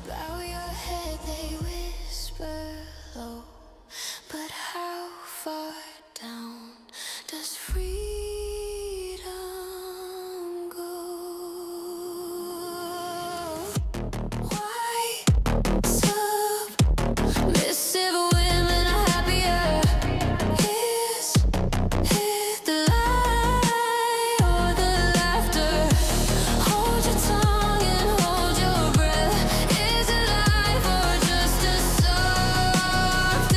Bow your head, they whisper low. But how far down does freedom go? Why submissive women are happier? Is it the lie or the laughter? Hold your tongue and hold your breath. Is it life or just a softer death?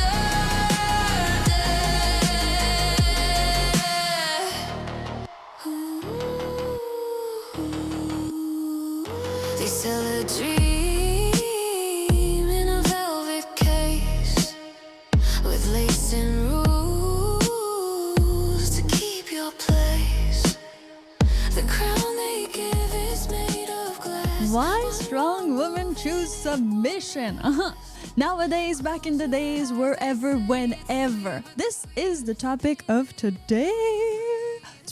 They sell a dream in a velvet case with lace and rules to keep your place. The crown they give is made of glass. Why strong women choose submission? Nowadays, back in the days, wherever, whenever. This is the topic of today's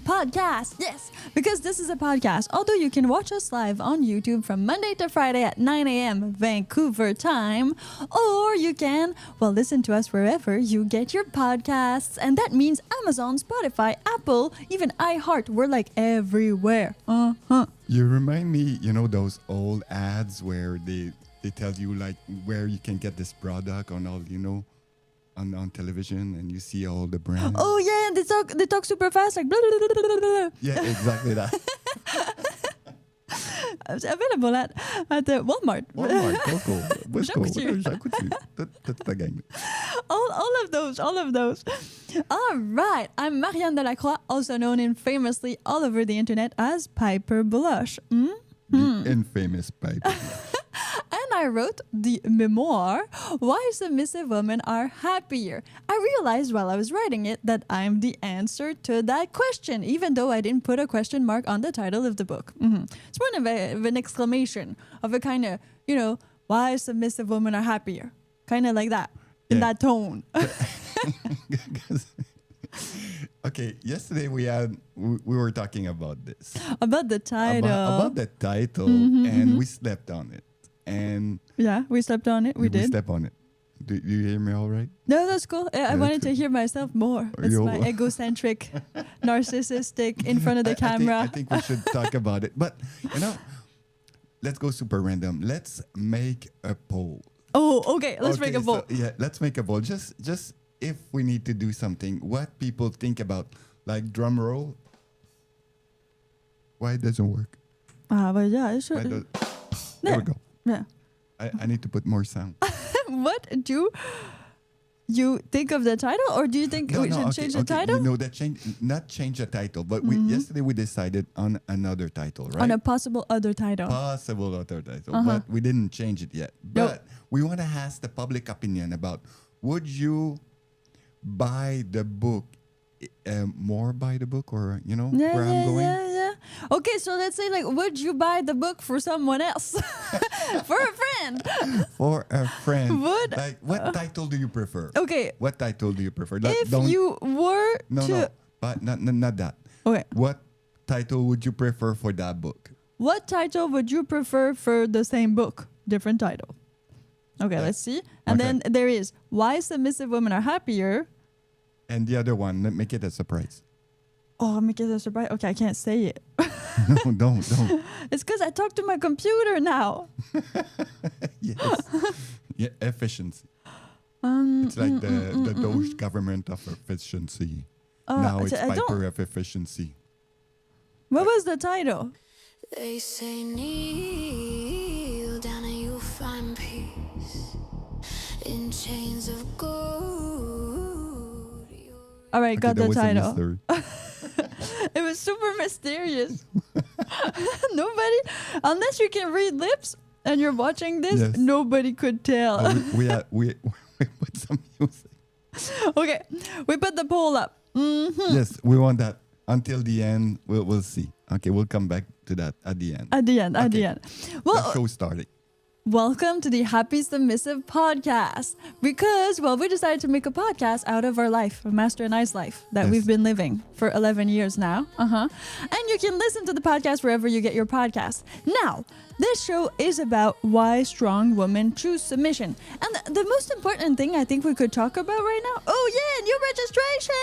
podcast. Yes, because this is a podcast. Although you can watch us live on YouTube from Monday to Friday at 9 a.m. Vancouver time, or you can, well, listen to us wherever you get your podcasts. And that means Amazon, Spotify, Apple, even iHeart. We're like everywhere. You remind me, those old ads where they tell you like where you can get this product on all, on television, and you see all the brands. Oh yeah, and they talk super fast, like blah, blah, blah, blah, blah. Yeah, exactly that. It's available at Walmart. Walmart, Coco, Wisco, J'aime toute la gang. all of those. All right, I'm Marian Delacroix, also known infamously all over the internet as Piper Blush. The infamous Piper. And I wrote the memoir, Why Submissive Women Are Happier. I realized while I was writing it that I'm the answer to that question, even though I didn't put a question mark on the title of the book. It's more of an exclamation, of a kind of, why submissive women are happier. Kind of like that, in that tone. Okay, yesterday we were talking about this. About the title. About the title, and we slept on it. And yeah, we slept on it. We did. We slept on it. Do you hear me all right? No, that's cool. I wanted to hear myself more. That's my egocentric, narcissistic, in front of the camera. I think we should talk about it. But, let's go super random. Let's make a poll. Oh, okay. Let's make a poll. So, let's make a poll. Just if we need to do something, what people think about, like drum roll. Why it doesn't work? But yeah, it should. There we go. Yeah. I need to put more sound. What do you think of the title, or do you think we should change the title? Not change the title, but yesterday we decided on another title, right? On a possible other title. But we didn't change it yet. But we want to ask the public opinion about, would you buy the book, more buy the book, or where I'm going? Yeah. Okay, so let's say, like, would you buy the book for someone else? For a friend? For a friend. Would, like, what title do you prefer? Okay. What title do you prefer? If you were to... No, but not that. Okay. What title would you prefer for that book? What title would you prefer for the same book? Different title. Okay, let's see. And then there is Why Submissive Women Are Happier. And the other one, make it a surprise. Oh, make it a surprise. Okay, I can't say it. No, don't. It's because I talk to my computer now. Yes. Yeah, efficiency. It's like the Doge government of efficiency. Now it's Piper of efficiency. What was the title? They say kneel down and you'll find peace in chains of gold. All right, got the title. It was super mysterious. Nobody, unless you can read lips and you're watching this, nobody could tell. We put some music. Okay, we put the poll up. Yes, we want that until the end. We'll see. Okay, we'll come back to that at the end. At the end. Well, the show started. Welcome to the Happy Submissive podcast. Because, well, we decided to make a podcast out of our life, Master and I's life, that Yes. we've been living for 11 years now. And you can listen to the podcast wherever you get your podcast. Now, this show is about why strong women choose submission. And the most important thing I think we could talk about right now, oh yeah, new registration!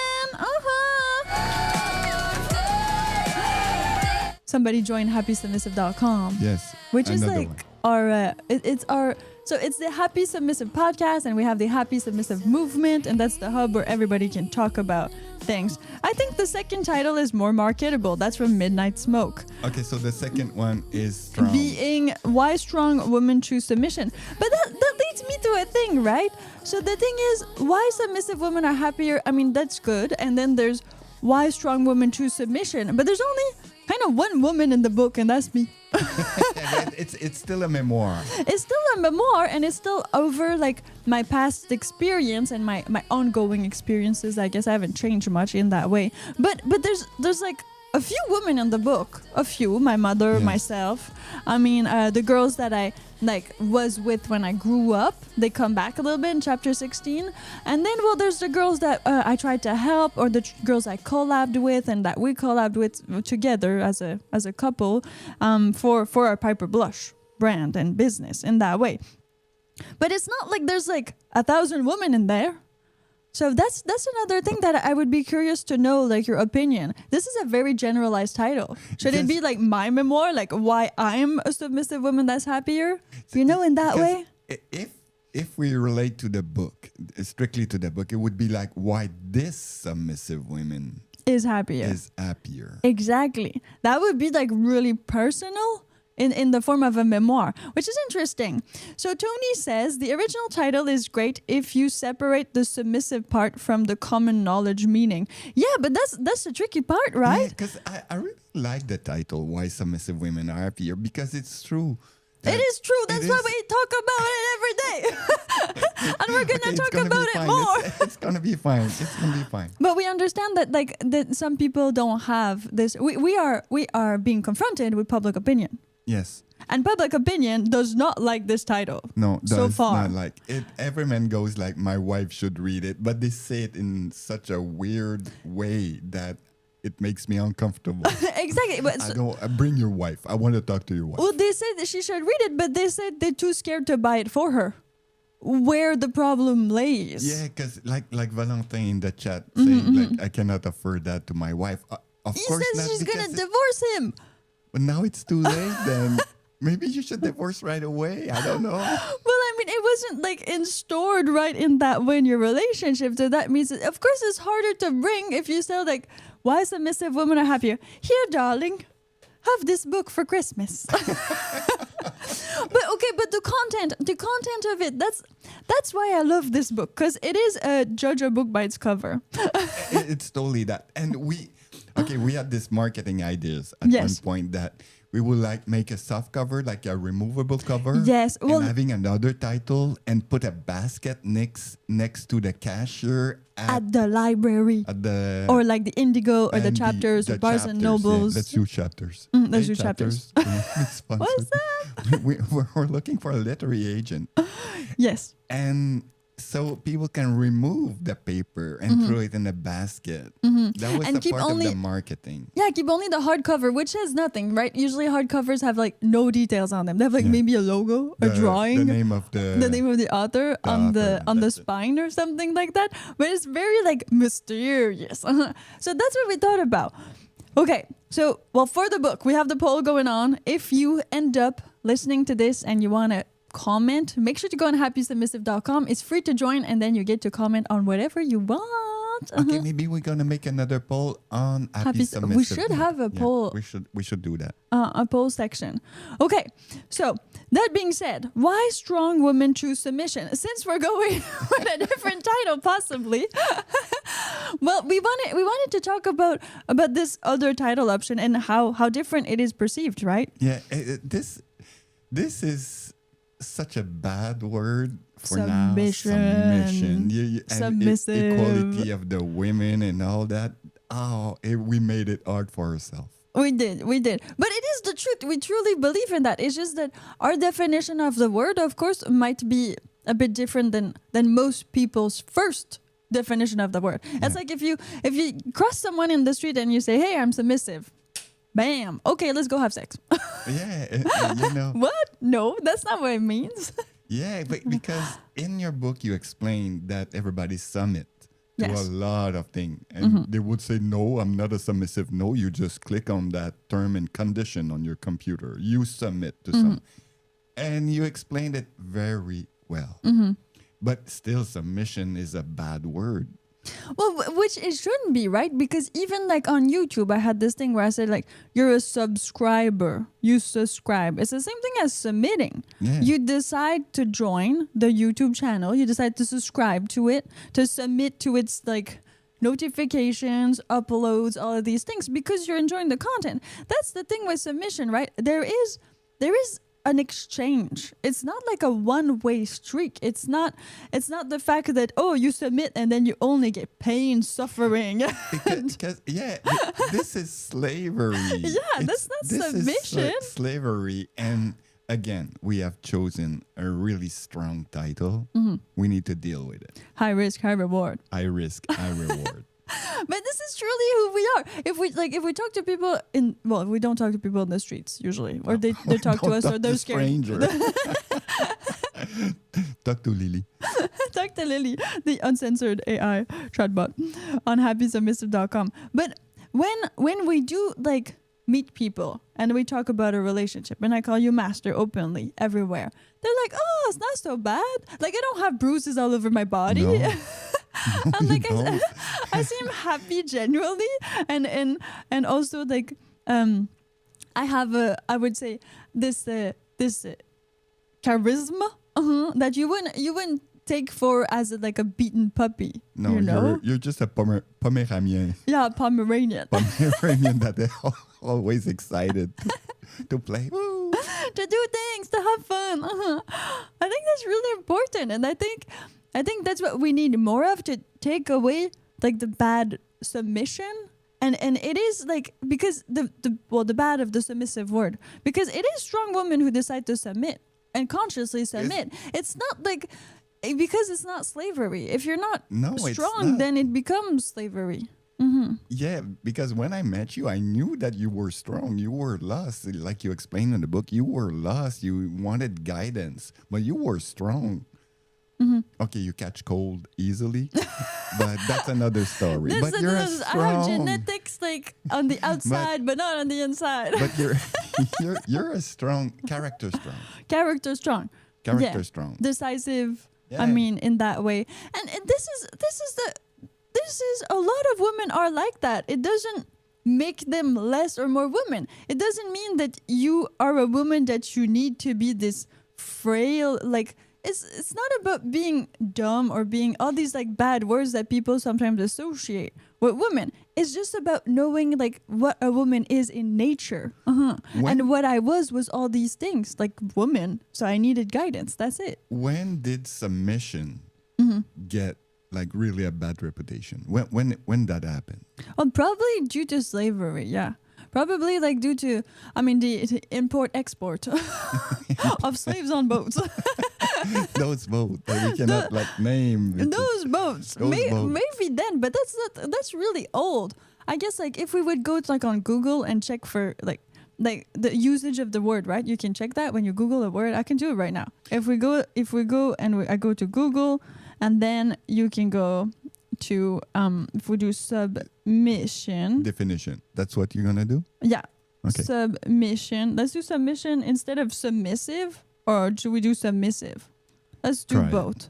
Somebody join happysubmissive.com. Yes. Which is another like one. our so it's the Happy Submissive podcast, and we have the Happy Submissive movement, and that's the hub where everybody can talk about things. I think the second title is more marketable. That's from Midnight Smoke. Okay, so the second one is strong. Being why strong women choose submission. But that leads me to a thing, right? So the thing is, why submissive women are happier? I mean, that's good. And then there's why strong women choose submission. But there's only kind of one woman in the book, and that's me. It's still a memoir. It's still a memoir, and it's still over like my past experience and my ongoing experiences. I guess I haven't changed much in that way. But there's like a few women in the book. A few, my mother, Yes. myself. I mean, the girls that I like was with when I grew up. They come back a little bit in chapter 16. And then, well, there's the girls that I tried to help, or the girls I collabed with and that we collabed with together as a couple for our Piper Blush brand and business in that way. But it's not like there's like 1,000 women in there. So that's another thing that I would be curious to know, like your opinion. This is a very generalized title. Should it be like my memoir, like why I'm a submissive woman that's happier? You know, in that way? If we relate to the book, strictly to the book, it would be like why this submissive woman Is happier. is happier. Exactly. That would be like really personal in the form of a memoir, which is interesting. So Tony says the original title is great if you separate the submissive part from the common knowledge meaning. Yeah, but that's the tricky part, right? Because I really like the title, Why Submissive Women Are Happier, because it's true. It is true. That's why we talk about it every day. And we're going to talk about it more. It's going to be fine. It's going to be fine. But we understand that like that some people don't have this. We are being confronted with public opinion. Yes. And public opinion does not like this title. No, so does far. not like it. Every man goes like, my wife should read it, but they say it in such a weird way that it makes me uncomfortable. Exactly. But I don't bring your wife. I want to talk to your wife. well, they said that she should read it, but they said they're too scared to buy it for her. Where the problem lays. Yeah, because like Valentin in the chat saying like I cannot afford that to my wife. Of He course says not. she's because gonna divorce him. But now it's too late. Then maybe you should divorce right away. I don't know. Well, I mean, it wasn't like installed right in that way in your relationship. So that means, of course, it's harder to bring if you say like, why submissive women are happier. Here, darling, have this book for Christmas. But okay, but the content of it, that's why I love this book, because it is judge a book by its cover. It's totally that. And we had this marketing ideas at Yes. one point that we would like make a soft cover, like a removable cover. Yes, well- and having another title and put a basket next to the cashier At the library. at the Or like the Indigo or the and chapters or Barnes and chapters, yeah. Nobles. Let's use chapters. let's Hey, use chapters. It's fun. What's that? We're looking for a literary agent. Yes. And so people can remove the paper and throw it in a basket. That was And the keep part only- of the marketing. Yeah, keep only the hardcover, which has nothing, right? Usually hardcovers have like no details on them. They have like maybe a logo, a drawing, the name of the author the on author, the that's it. spine or something like that. But it's very like mysterious. So that's what we thought about. Okay, so well, for the book, we have the poll going on. If you end up listening to this and you want to comment, make sure to go on happysubmissive.com. It's free to join, and then you get to comment on whatever you want. Okay, maybe we're gonna make another poll on Happy We Submissive. should have a Yeah, poll. We should do that. A poll section. Okay, so that being said, why strong women choose submission? Since we're going with a different title, possibly. Well, we wanted to talk about this other title option and how different it is perceived, right? Yeah, this is such a bad word for Submission. now. Submission. And Submissive. equality of the women and all that. We made it hard for ourselves. We did. But it is the truth. We truly believe in that. It's just that our definition of the word, of course, might be a bit different than most people's first definition of the word. It's like if you cross someone in the street and you say, "Hey, I'm submissive." Bam. Okay, let's go have sex. Yeah, What? No, that's not what it means. Yeah, but because in your book you explain that everybody submit to Yes. a lot of things, and they would say, "No, I'm not a submissive." No, you just click on that term and condition on your computer. You submit to some, and you explained it very well. But still, submission is a bad word. Well, which it shouldn't be, right? Because even like on YouTube, I had this thing where I said like, "You're a subscriber. You subscribe." It's the same thing as submitting. Yeah. You decide to join the YouTube channel. You decide to subscribe to it, to submit to its like notifications, uploads, all of these things because you're enjoying the content. That's the thing with submission, right? There is an exchange. It's not like a one-way streak. It's not the fact that you submit and then you only get pain, suffering. Because this is slavery. Yeah, that's not submission. This is slavery. And again, we have chosen a really strong title. We need to deal with it. High risk, high reward. High risk, high reward. But this is truly who we are. If we talk to people we don't talk to people in the streets usually, or they talk to us, or they're scared. Stranger. Talk to Lily. Talk to Lily, the uncensored AI chatbot on happysubmissive.com. But when we do like meet people and we talk about a relationship and I call you master openly everywhere, they're like, "Oh, it's not so bad. Like I don't have bruises all over my body." No. I'm like, No. I seem happy genuinely, and also like I have I would say this charisma that you wouldn't take for as like a beaten puppy. No, you know? you're just a Pomeranian. Yeah, Pomeranian. Pomeranian that they're always excited to play. Woo. To do things, to have fun. I think that's really important, and I think that's what we need more of, to take away like the bad submission, and it is like, because the bad of the submissive word, because it is strong women who decide to submit and consciously submit. It's not like, because it's not slavery. If you're not strong, then it becomes slavery. Yeah, because when I met you, I knew that you were strong. You were lost. Like you explained in the book, you were lost. You wanted guidance, but you were strong. Okay, you catch cold easily, but that's another story. But you're I have strong. genetics like on the outside, but not on the inside. But you're a strong character, Character strong. strong. Decisive. Yeah. I mean, in that way, and this is a lot of women are like that. It doesn't make them less or more women. It doesn't mean that you are a woman that you need to be this frail, like. It's not about being dumb or being all these like bad words that people sometimes associate with women. It's just about knowing like what a woman is in nature. And what I was all these things, like woman. So I needed guidance. That's it. When did submission get like really a bad reputation? When that happened? Well, probably due to slavery. Yeah. Probably like due to, the import-export of slaves on boats. Those boats that we cannot name. Those boats. Maybe then, but that's really old. I guess like if we would go to, on Google and check for like the usage of the word, right? You can check that when you Google a word. I can do it right now. If we go and I go to Google, and then you can go to if we do submission Definition. That's what you're gonna do? Yeah. Okay. Submission. Let's do submission instead of submissive, or should we do submissive? Let's do Try it. both.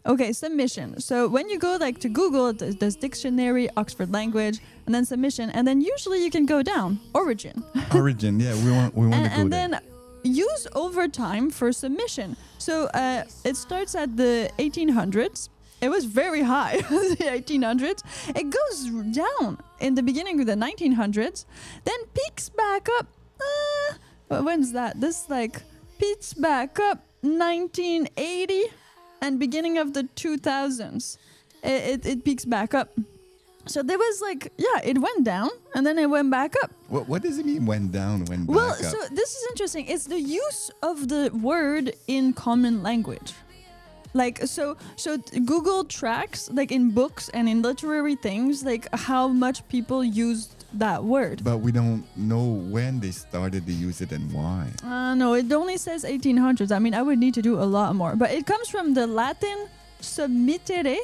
Okay, submission. So when you go to Google, there's dictionary, Oxford language, and then submission, and then usually you can go down origin. Origin. Yeah, we want to go there. And then use over time for submission. So it starts at the 1800s. It was very high, the 1800s. It goes down in the beginning of the 1900s, then peaks back up. When's that? This peaks back up 1980 and beginning of the 2000s. It peaks back up. So there was like, it went down and then it went back up. What does it mean went down, went back Well, up? so this is interesting. It's the use of the word in common language. Like, so Google tracks, like in books and in literary things, like how much people used that word. But we don't know when they started to use it and why. No, it only says 1800s. I mean, I would need to do a lot more. But it comes from the Latin submittere.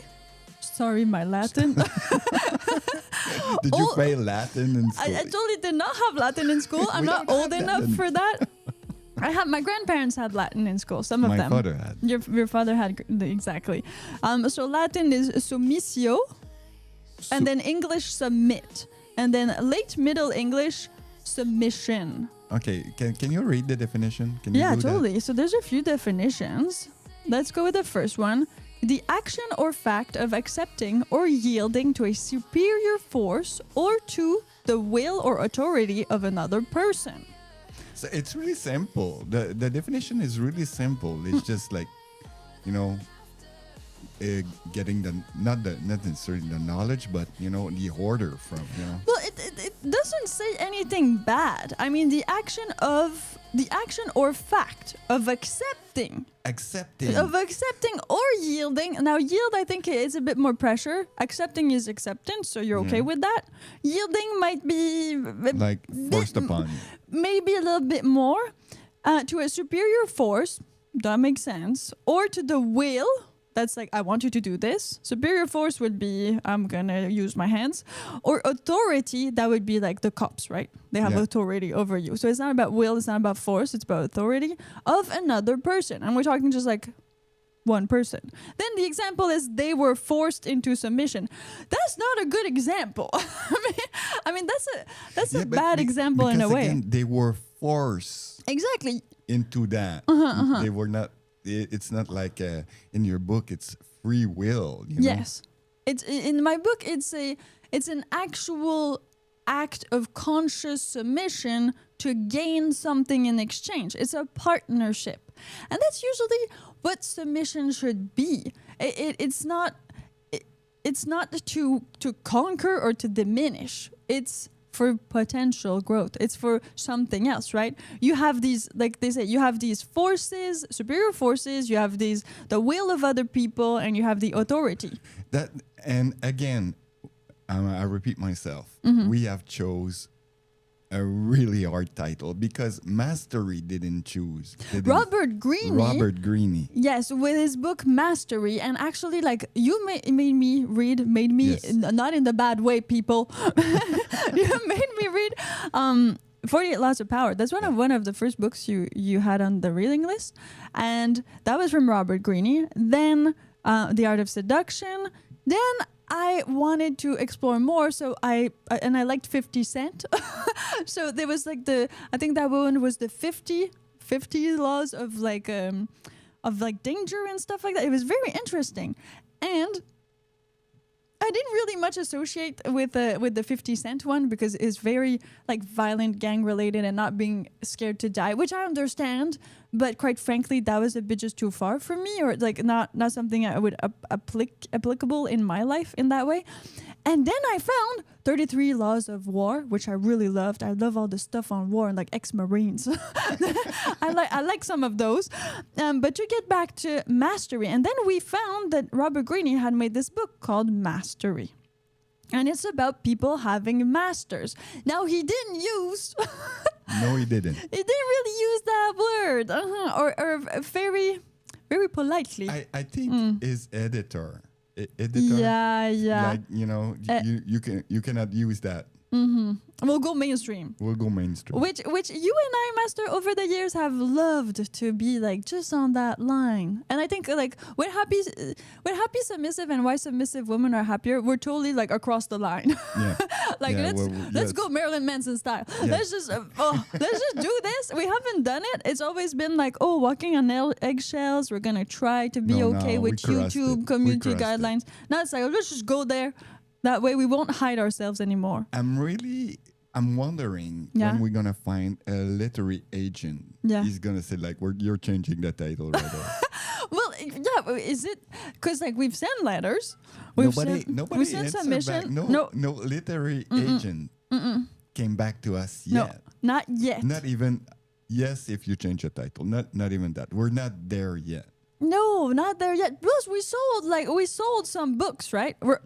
Sorry, my Latin. Did you fail Latin in school? I totally did not have Latin in school. I'm not old enough for that. My grandparents had Latin in school. Some of them. My father had. Your father had exactly. So Latin is submissio, and then English submit, and then late Middle English submission. Okay, can you read the definition? Can you Yeah, do that? totally. So there's a few definitions. Let's go with the first one. The action or fact of accepting or yielding to a superior force or to the will or authority of another person. So it's really simple. The definition is really simple. It's just like, getting not necessarily the knowledge, but the order from. Well, it doesn't say anything bad. I mean, the action or fact of accepting or yielding. Now, yield, I think, is a bit more pressure. Accepting is acceptance, so you're okay with that. Yielding might be like forced upon you. Maybe a little bit more to a superior force. That makes sense. Or to the will. That's like, I want you to do this. Superior force would be, I'm going to use my hands. Or authority, that would be like the cops, right? They have authority over you. So it's not about will, it's not about force, it's about authority of another person. And we're talking just like one person. Then the example is they were forced into submission. That's not a good example. I mean that's a bad example in a way. Again, they were forced exactly into that. They were not. It's not like in your book. It's free will. Yes, it's in my book. It's an actual act of conscious submission to gain something in exchange. It's a partnership, and that's usually what submission should be. It's not to conquer or to diminish. It's for potential growth. It's for something else, right? You have these, like they say, you have these forces, superior forces, you have the will of other people, and you have the authority. And again, I repeat myself, we have chose a really hard title because Mastery didn't choose. Robert Greene. Yes, with his book Mastery. And actually, like, you made me read, not in the bad way, people. You made me read 48 Laws of Power. That's one of the first books you had on the reading list. And that was from Robert Greene. Then The Art of Seduction. Then I wanted to explore more, so I liked 50 Cent. So there was like I think that one was the 50 laws of like danger and stuff like that. It was very interesting, and I didn't really much associate with the 50 Cent one because it's very like violent, gang related, and not being scared to die, which I understand. But quite frankly, that was a bit just too far for me, or like not something I would applicable in my life in that way. And then I found 33 Laws of War, which I really loved. I love all the stuff on war and like ex-Marines. I like some of those. But to get back to Mastery, and then we found that Robert Greene had made this book called Mastery. And it's about people having masters. Now, he didn't use... No, he didn't. He didn't really use that word. Or very, very politely. I think his editor. Yeah. Like, you cannot use that. We'll go mainstream. Which you and I, Master, over the years have loved to be like just on that line. And I think like when happy submissive and why submissive women are happier, we're totally like across the line. Yeah. Let's go Marilyn Manson style. Yeah. Let's just do this. We haven't done it. It's always been like, walking on eggshells. We're gonna try to be okay with YouTube community guidelines. Now it's like, let's just go there. That way we won't hide ourselves anymore. I'm wondering when we're gonna find a literary agent. Yeah. He's gonna say like, you're changing the title right away. Well, yeah, is it because like we've sent letters, Nobody sent answered submission. back. No. No literary agent came back to us No, yet. not yet. Not even yes, if you change the title. Not even that. We're not there yet. No, not there yet. Plus, we sold some books, right? We're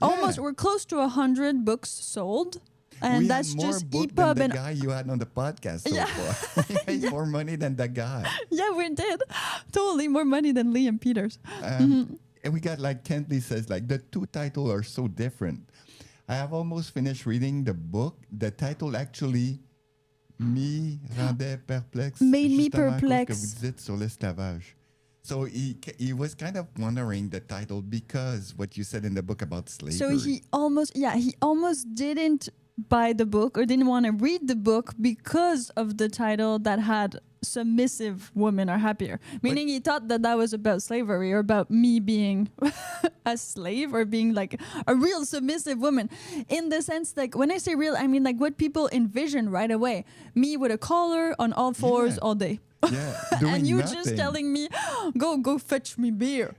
close to 100 books sold, and we that's had more just book EPUB than and the guy you had on the podcast so far. We made more money than that guy. yeah, we did totally more money than Liam Peters. And we got like Kentley says, like the two titles are so different. I have almost finished reading the book. The title actually me rendait perplexe. Made me justement à cause que perplexe. vous dites sur l'esclavage. So he was kind of wondering the title because what you said in the book about slavery. So he almost didn't buy the book or didn't want to read the book because of the title that had submissive women are happier. Meaning he thought that was about slavery or about me being a slave or being like a real submissive woman. In the sense, like when I say real, I mean like what people envision right away. Me with a collar on all fours all day. Yeah, doing And you nothing. just telling me, go fetch me beer.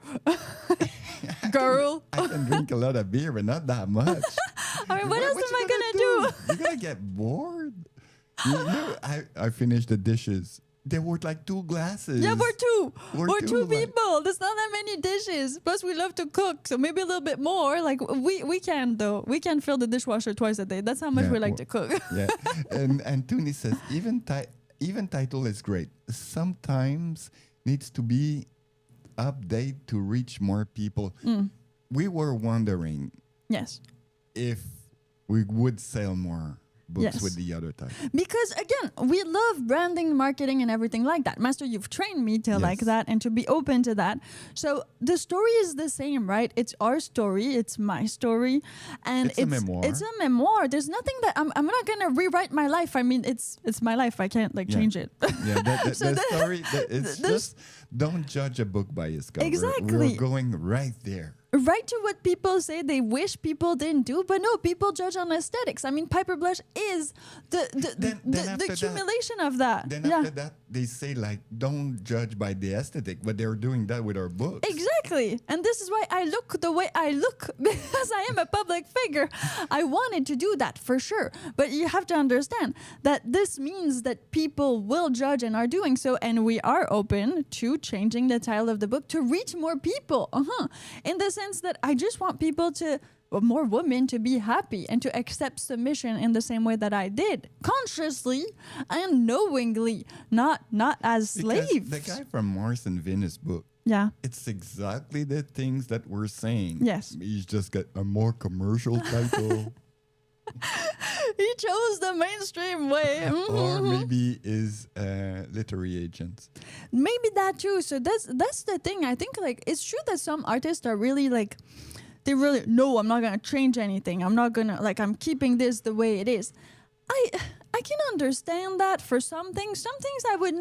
Girl. I can drink a lot of beer, but not that much. I mean, what else am I you gonna do? You're gonna get bored. I finished the dishes. There were like 2 glasses. Yeah, we're two. We're We're two, two like- people. There's not that many dishes. Plus, we love to cook, so maybe a little bit more. Like we can though. We can fill the dishwasher twice a day. That's how much Yeah, we like well- to cook. Yeah, and Tony says even title is great. Sometimes needs to be updated to reach more people. We were wondering Yes. if we would sell more books Yes. with the other title. Because again, we love branding, marketing, and everything like that. Master, you've trained me to like Yes. that and to be open to that. So the story is the same, right? It's our story. It's my story, and It's a memoir. It's a memoir. There's nothing that I'm not gonna rewrite my life. I mean, it's my life. I can't like Yeah. change it. Yeah, So the story. It's this- just don't judge a book by its cover. Exactly. We're going right there. Right to what people say they wish people didn't do, but no, people judge on aesthetics. I mean, Piper Blush is the Then after that- accumulation of that. Then yeah. after that, they say like, don't judge by the aesthetic, but they're doing that with our books. Exactly. And this is why I look the way I look, because I am a public figure. I wanted to do that for sure. But you have to understand that this means that people will judge and are doing so. And we are open to changing the title of the book to reach more people. In the sense that I just want people to, more women to be happy and to accept submission in the same way that I did, consciously and knowingly, not as Because slaves. the guy from Mars and Venus book, Yeah. it's exactly the things that we're saying. Yes. He's just got a more commercial title. He chose the mainstream way. Or Mhm. maybe is literary agents. Maybe that too. So that's the thing. I think like it's true that some artists are really like they really no, I'm not gonna change anything. I'm not gonna like I'm keeping this the way it is. I can understand that for some things. Some things I would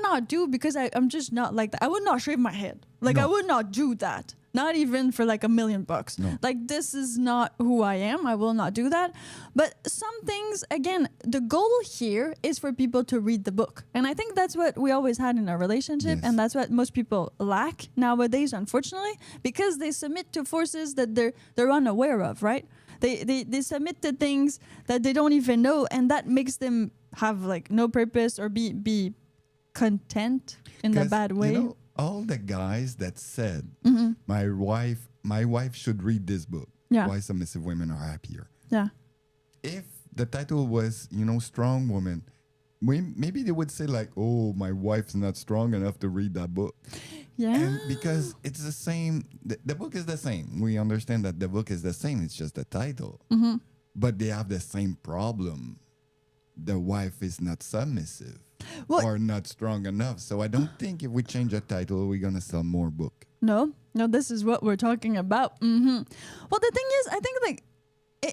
not do because I'm just not like that. I would not shave my head. Like I No. would not do that. Not even for like $1 million. No. Like this is not who I am. I will not do that. But some things, again, the goal here is for people to read the book. And I think that's what we always had in our relationship. Yes. And that's what most people lack nowadays, unfortunately, because they submit to forces that they're unaware of, right? They submit to things that they don't even know, and that makes them have like no purpose or be content in a 'Cause, bad way. You know, all the guys that said, Mm-hmm. my wife should read this book. Yeah. Why Submissive Women Are Happier. Yeah. If the title was, Strong Woman, maybe they would say like, oh, my wife's not strong enough to read that book. Yeah. And because it's the same, the book is the same. We understand that the book is the same. It's just the title. Mm-hmm. But they have the same problem. The wife is not submissive Well- or not strong enough. So I don't think if we change the title, we're going to sell more book. No, this is what we're talking about. Well, the thing is, I think like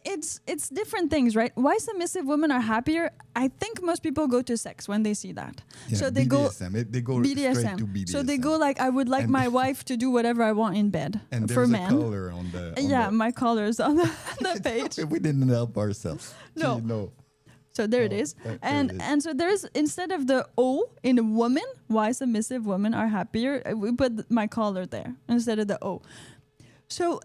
it's different things, right? Why submissive women are happier? I think most people go to sex when they see that. Yeah, So they go They go straight to BDSM. BDSM. So they go like, I would like And- my wife to do whatever I want in bed and for there's a men. color on the... on Yeah, the- my color's on the page. We didn't help ourselves. No. Gee, no. So there it Oh, is. there And it is. and so there's, instead of the O in a woman, why submissive women are happier, we put my collar there instead of the O. So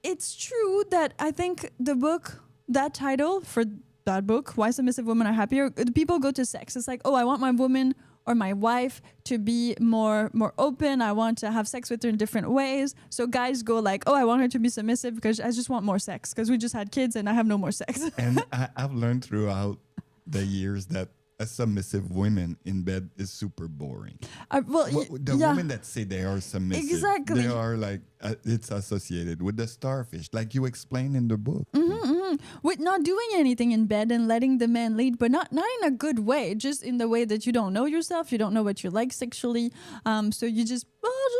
it's true that I think the book, that title for that book, Why Submissive Women Are Happier, the people go to sex. It's like, oh, I want my woman or my wife to be more open. I want to have sex with her in different ways. So guys go like, oh, I want her to be submissive because I just want more sex because we just had kids and I have no more sex. And I've learned throughout the years that a submissive woman in bed is super boring. The women that say they are submissive, exactly. they are like, it's associated with the starfish, like you explain in the book. With not doing anything in bed and letting the man lead, but not in a good way, just in the way that you don't know yourself, you don't know what you like sexually, so you just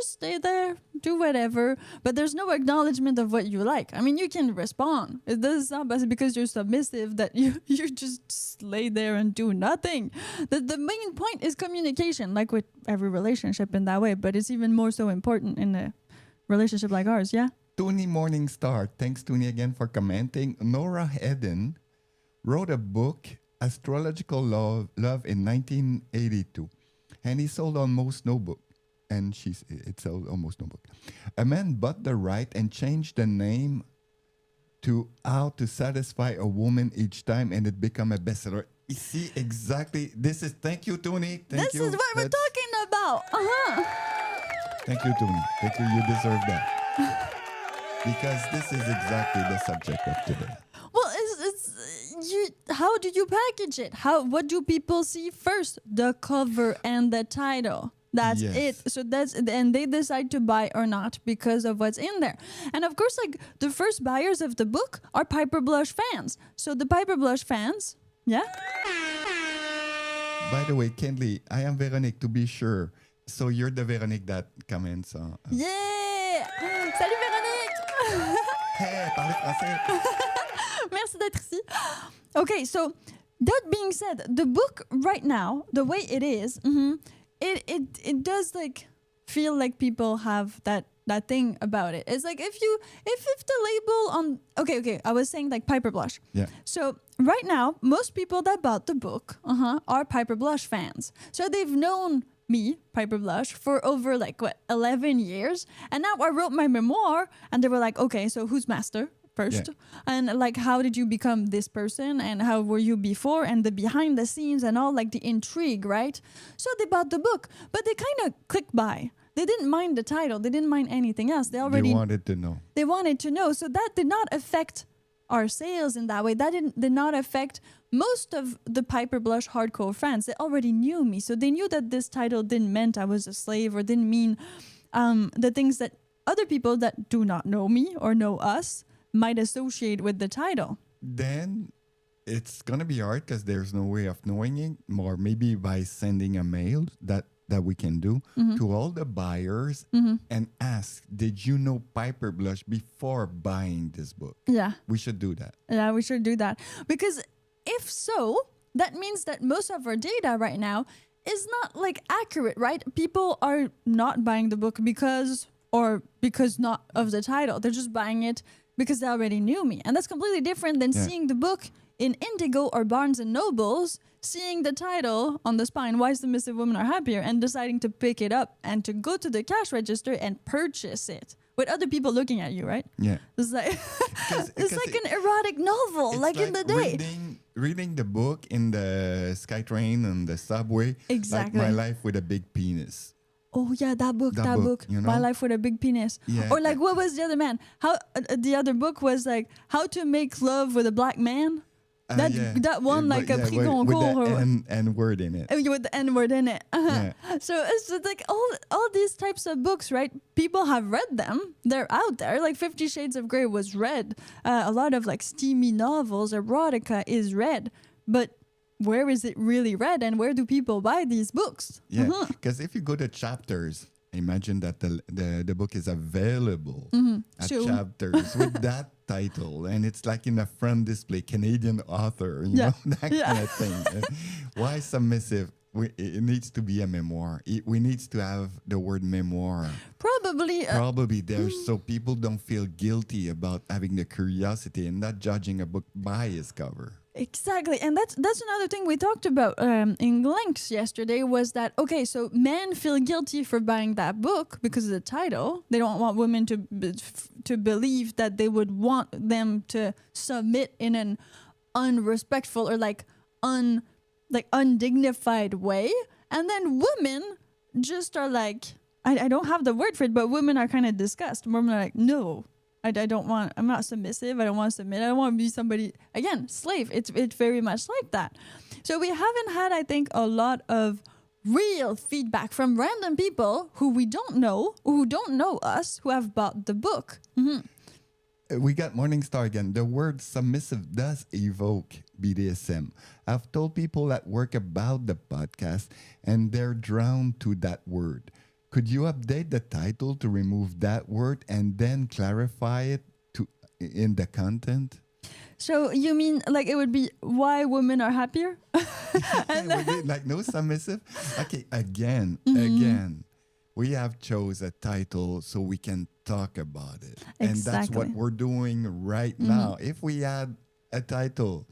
stay there, do whatever, but there's no acknowledgement of what you like. I mean, you can respond. It does not because you're submissive that you just lay there and do nothing. The main point is communication, like with every relationship in that way, but it's even more so important in a relationship like ours. Yeah. Toonie Morningstar, thanks Toonie again for commenting. Nora Eden wrote a book, Astrological Love in 1982, and he sold almost no book. And it sold almost no book. A man bought the right and changed the name to How to Satisfy a Woman Each Time, and it became a bestseller. You see, exactly. Thank you, Toonie. This is what we're talking about. Thank you, Toonie. Thank you. You deserve that. Because this is exactly the subject of today. Well, how do you package it? What do people see first? The cover and the title. That's it. So and they decide to buy or not because of what's in there. And of course, like the first buyers of the book are Piper Blush fans. So the Piper Blush fans, yeah. By the way, Kendley, I am Véronique, to be sure. So you're the Véronique that comments. Yeah. Salut Véronique. Hey, parlez français. Merci d'être ici. Okay, so that being said, the book right now, the way it is, it does like feel like people have that thing about it. It's like if the label on okay, I was saying like Piper Blush. Yeah. So right now, most people that bought the book are Piper Blush fans. So they've known me, Piper Blush, for over 11 years. And now I wrote my memoir and they were like, okay, so who's master first? Yeah. And like, how did you become this person and how were you before and the behind the scenes and all like the intrigue, right? So they bought the book, but they kind of clicked by. They didn't mind the title. They didn't mind anything else. They wanted to know. They wanted to know. So that did not affect our sales in that way. That did not affect most of the Piper Blush hardcore fans. They already knew me. So they knew that this title didn't mean I was a slave or didn't mean the things that other people that do not know me or know us might associate with the title. Then it's going to be hard because there's no way of knowing it, or maybe by sending a mail that we can do to all the buyers and ask, did you know Piper Blush before buying this book? Yeah. We should do that. Yeah, we should do that. Because if so, that means that most of our data right now is not accurate, right? People are not buying the book because not of the title. They're just buying it because they already knew me. And that's completely different than seeing the book in Indigo or Barnes and Nobles, seeing the title on the spine, Why Submissive Women Are Happier, and deciding to pick it up and to go to the cash register and purchase it with other people looking at you, right? Yeah. It's like it's like an erotic novel, like in the day. Reading the book in the SkyTrain and the subway, exactly. Like My Life with a Big Penis. Oh yeah, that book. You know? My Life with a Big Penis. Yeah. Or what was the other man? How the other book was How to Make Love with a Black Man. That one a prix Goncourt with the N word in it. With the N word in it. Yeah. So it's just all these types of books, right? People have read them. They're out there. 50 Shades of Grey was read. A lot of steamy novels, erotica is read. But where is it really read and where do people buy these books? Yeah, because if you go to chapters, imagine that the book is available at chapters with that title, and it's in a front display, Canadian author, you know, that kind of thing. Why Submissive? It needs to be a memoir. We need to have the word memoir. Probably there, so people don't feel guilty about having the curiosity and not judging a book by its cover. Exactly, and that's another thing we talked about in links yesterday was that okay, so men feel guilty for buying that book because of the title. They don't want women to believe that they would want them to submit in an unrespectful or like undignified way, and then women just are like, I don't have the word for it, but women are kind of disgusted. Women are like, no. I'm not submissive. I don't want to submit. I don't want to be somebody, again, slave. It's very much like that. So we haven't had, I think, a lot of real feedback from random people who we don't know, who don't know us, who have bought the book. Mm-hmm. We got Morningstar again. The word submissive does evoke BDSM. I've told people at work about the podcast, and they're drawn to that word. Could you update the title to remove that word and then clarify it in the content? So you mean like it would be why women are happier? It would be like no submissive. Okay, again, we have chose a title so we can talk about it. Exactly. And that's what we're doing right now. If we had a title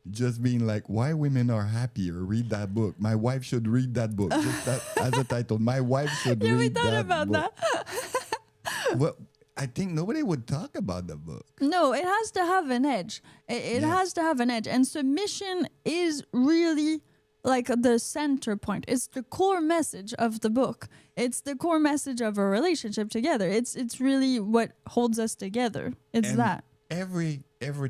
just being like, why women are happier, read that book. My wife should read that book. Just that as a title. My wife should read that book. Yeah, we thought about that. Well, I think nobody would talk about the book. No, it has to have an edge. It has to have an edge. And submission is really like the center point. It's the core message of the book. It's the core message of a relationship together. It's really what holds us together. It's that. Every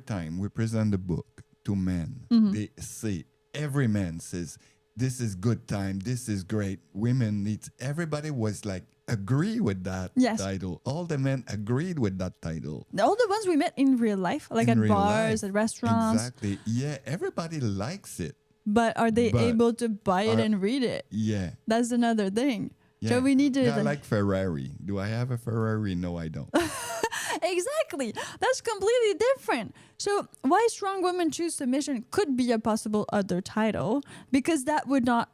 time we present the book to men, they say, every man says, this is good time, this is great. Women needs, everybody was like, agree with that title. All the men agreed with that title. All the ones we met in real life, like at bars, at restaurants. Exactly. Yeah, everybody likes it. But are they able to buy it and read it? Yeah. That's another thing. Yeah. So we need to... Yeah, like Ferrari. Do I have a Ferrari? No, I don't. Exactly. That's completely different. So why strong women choose submission could be a possible other title, because that would not...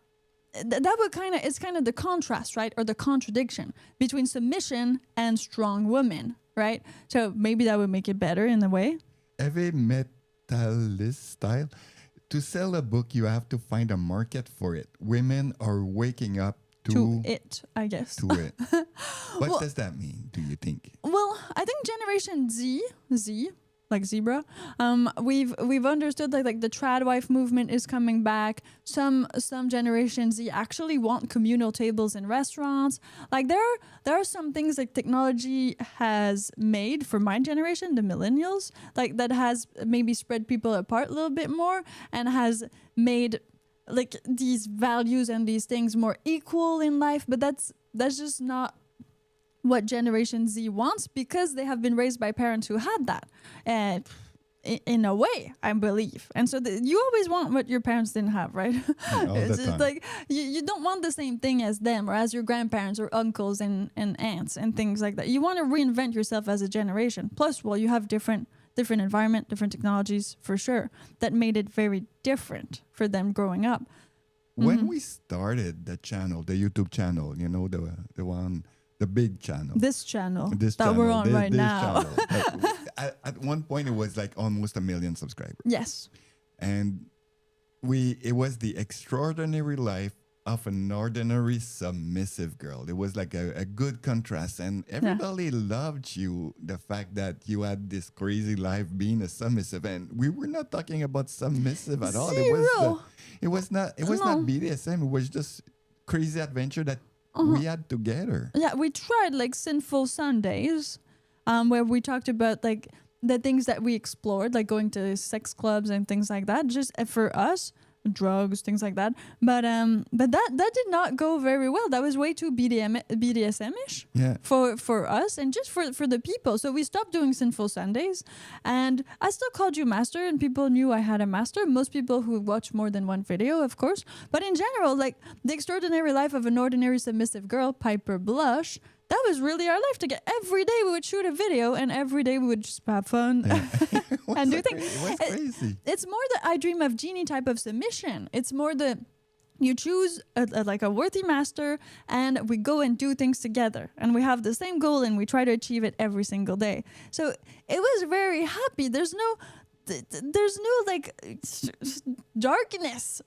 That would it's kind of the contrast, right? Or the contradiction between submission and strong women, right? So maybe that would make it better in a way. Heavy metalist style. To sell a book, you have to find a market for it. Women are waking up to it, I guess. To it. What does that mean, do you think? Well, I think Generation Z, like zebra, we've understood that like the Tradwife movement is coming back. Some Generation Z actually want communal tables in restaurants. Like there are some things like technology has made for my generation, the millennials, like that has maybe spread people apart a little bit more and has made like these values and these things more equal in life. But that's just not what Generation Z wants, because they have been raised by parents who had that in a way, I believe. And so you always want what your parents didn't have, right? All the It's time. like you don't want the same thing as them or as your grandparents or uncles and aunts and things like that. You want to reinvent yourself as a generation. Plus, well, you have different environment, different technologies for sure that made it very different for them growing up. When we started the channel, the YouTube channel, you know, the one, the big channel. This channel that channel, we're on right now. Channel. At one point, it was like almost 1 million subscribers. Yes. And it was the extraordinary life of an ordinary submissive girl. It was like a good contrast, and everybody loved you, the fact that you had this crazy life being a submissive. And we were not talking about submissive at all. It was not BDSM. It was just crazy adventure that we had together. Yeah, we tried like Sinful Sundays, where we talked about like the things that we explored, like going to sex clubs and things like that, just for us, drugs, things like that. But that did not go very well. That was way too BDSM-ish for us and just for the people. So we stopped doing Sinful Sundays, and I still called you master, and people knew I had a master. Most people who watch more than one video, of course. But in general, like the extraordinary life of an ordinary submissive girl, Piper Blush, that was really our life together. Every day we would shoot a video, and every day we would just have fun and do things. It was crazy. It's more the I Dream of Genie type of submission. It's more the you choose a worthy master, and we go and do things together, and we have the same goal, and we try to achieve it every single day. So it was very happy. There's there's no like darkness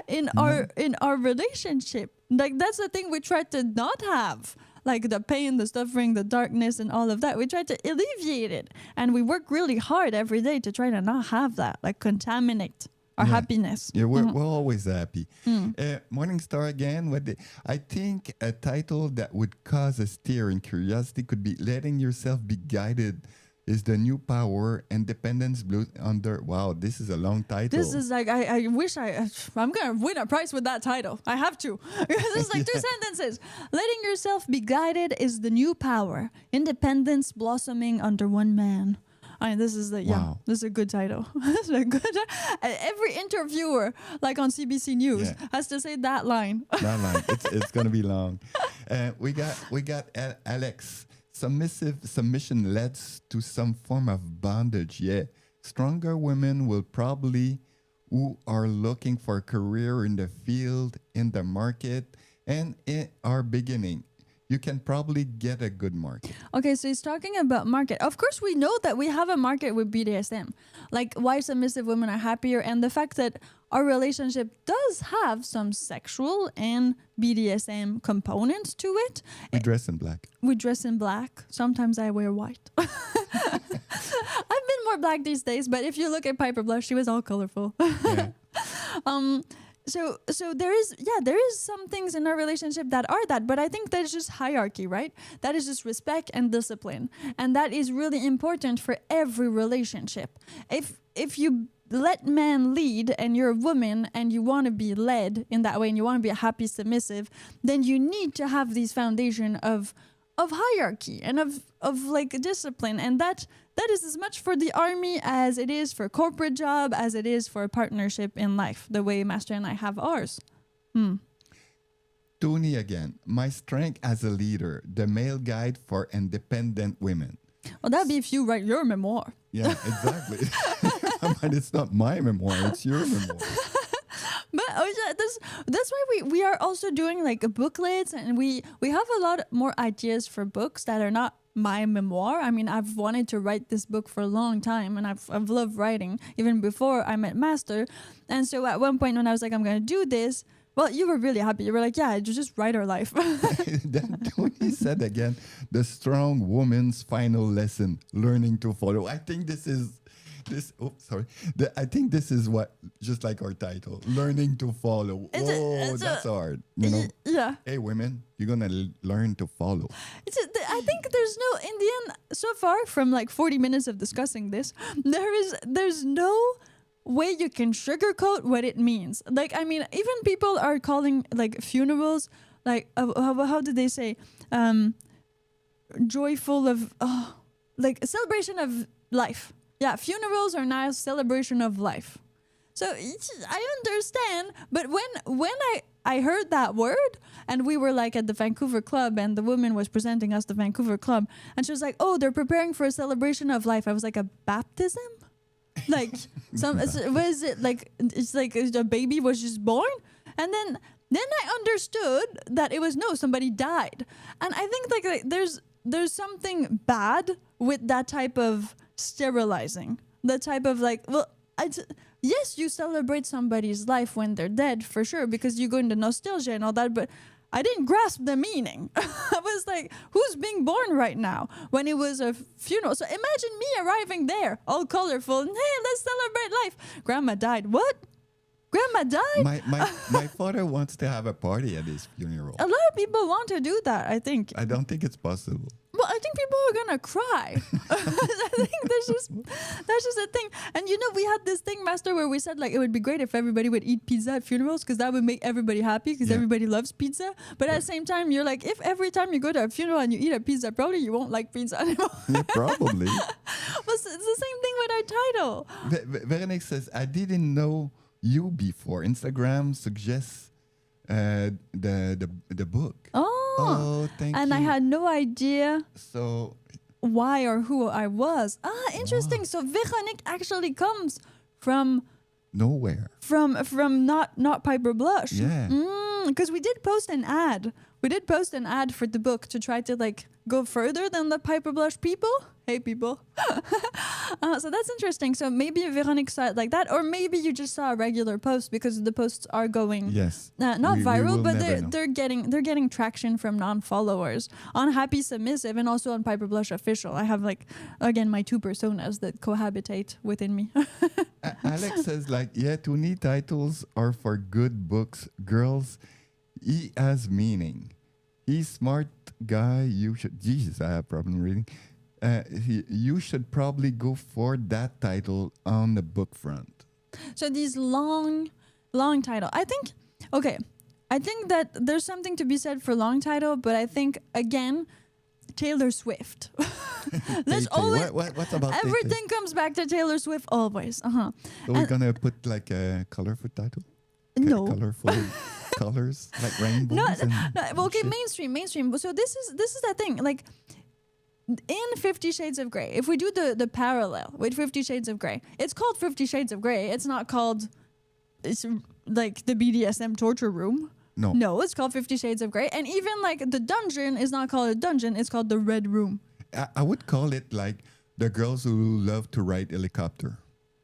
in our relationship. Like that's the thing we try to not have. Like the pain, the suffering, the darkness, and all of that. We try to alleviate it. And we work really hard every day to try to not have that, like contaminate our happiness. Yeah, we're always happy. Morningstar again. I think a title that would cause a stir in curiosity could be Letting Yourself Be Guided is the New Power, Independence Blues under... Wow, this is a long title. This is like, I wish I'm going to win a prize with that title. I have to. This is like 2 sentences. Letting yourself be guided is the new power. Independence blossoming under one man. I mean, this is this is a good title. This is a good. Every interviewer, like on CBC News, has to say that line. That line. It's going to be long. We got Alex. Submission leads to some form of bondage. Yeah. Stronger women will probably, who are looking for a career in the field, in the market, and are beginning. You can probably get a good market. Okay, so he's talking about market. Of course, we know that we have a market with BDSM. Like why submissive women are happier, and the fact that our relationship does have some sexual and BDSM components to it. We dress in black. We dress in black. Sometimes I wear white. I've been more black these days, but if you look at Piper Blush, she was all colorful. Yeah. So there is some things in our relationship that are that, but I think that's just hierarchy, right? That is just respect and discipline, and that is really important for every relationship. If you let men lead and you're a woman and you want to be led in that way and you want to be a happy submissive, then you need to have this foundation of hierarchy and of like discipline, and that is as much for the army as it is for a corporate job, as it is for a partnership in life, the way Master and I have ours. Tony again. My strength as a leader, the male guide for independent women. Well, that'd be if you write your memoir. Yeah, exactly. But it's not my memoir, it's your memoir. But that's why we are also doing like booklets, and we have a lot more ideas for books that are not my memoir. I mean, I've wanted to write this book for a long time, and I've loved writing even before I met Master. And so at one point when I was like, I'm going to do this, well, you were really happy. You were like, yeah, just write our life. Then Tony said again, the strong woman's final lesson, learning to follow. I think this is I think this is what, just like our title, learning to follow. That's hard. You know? Yeah. Hey, women, you're going to learn to follow. I think there's no, in the end, so far from like 40 minutes of discussing this, there's no way you can sugarcoat what it means. Like, I mean, even people are calling like funerals, like, how did they say? Joyful of, like a celebration of life. Yeah, funerals are now a celebration of life. So I understand, but when I heard that word, and we were like at the Vancouver Club, and the woman was presenting us the Vancouver Club, and she was like, "Oh, they're preparing for a celebration of life." I was like, "A baptism? Like was it like it's like a baby was just born?" And then I understood that it was somebody died, and I think like there's something bad with that type of sterilizing, the type of like, well, yes, you celebrate somebody's life when they're dead for sure, because you go into nostalgia and all that, but I didn't grasp the meaning. I was like, who's being born right now when it was a funeral? So imagine me arriving there all colorful and, hey, let's celebrate life. Grandma died. What? Grandma died? My father wants to have a party at his funeral. A lot of people want to do that, I think. I don't think it's possible. Well, I think people are gonna cry. I think that's just a thing. And you know, we had this thing, Master, where we said like it would be great if everybody would eat pizza at funerals, because that would make everybody happy, because everybody loves pizza. But at the same time, you're like, if every time you go to a funeral and you eat a pizza, probably you won't like pizza anymore. Yeah, probably. Well, it's the same thing with our title. Veronique says, I didn't know you before. Instagram suggests the book. Oh, thank you. And I had no idea so why or who I was. Interesting. Wow. So Veronique actually comes from nowhere. From not Piper Blush. Yeah. Because we did post an ad we did post an ad for the book to try to like go further than the Piper Blush people. Hey, people. So that's interesting. So maybe Veronique saw it like that, or maybe you just saw a regular post because the posts are going not viral, will but never know. they're getting traction from non-followers on Happy Submissive and also on Piper Blush Official. I have like again my two personas that cohabitate within me. Alex says like, yeah, Toonie titles are for good books. Girls, he has meaning. He's smart guy. You should. Jesus, I have problem reading. You should probably go for that title on the book front. So these long title. I think that there's something to be said for long title, but I think again, Taylor Swift. There's always what's about everything comes back to Taylor Swift always. So we're gonna put like a colorful title. No. Colorful colors like rainbows. Okay, shit. mainstream. So this is the thing. Like in 50 Shades of Grey, if we do the parallel with 50 Shades of Grey, it's called 50 Shades of Grey. It's not called, it's like the BDSM torture room. No, it's called 50 Shades of Grey. And even like the dungeon is not called a dungeon, it's called the Red Room. I would call it like the girls who love to ride helicopter.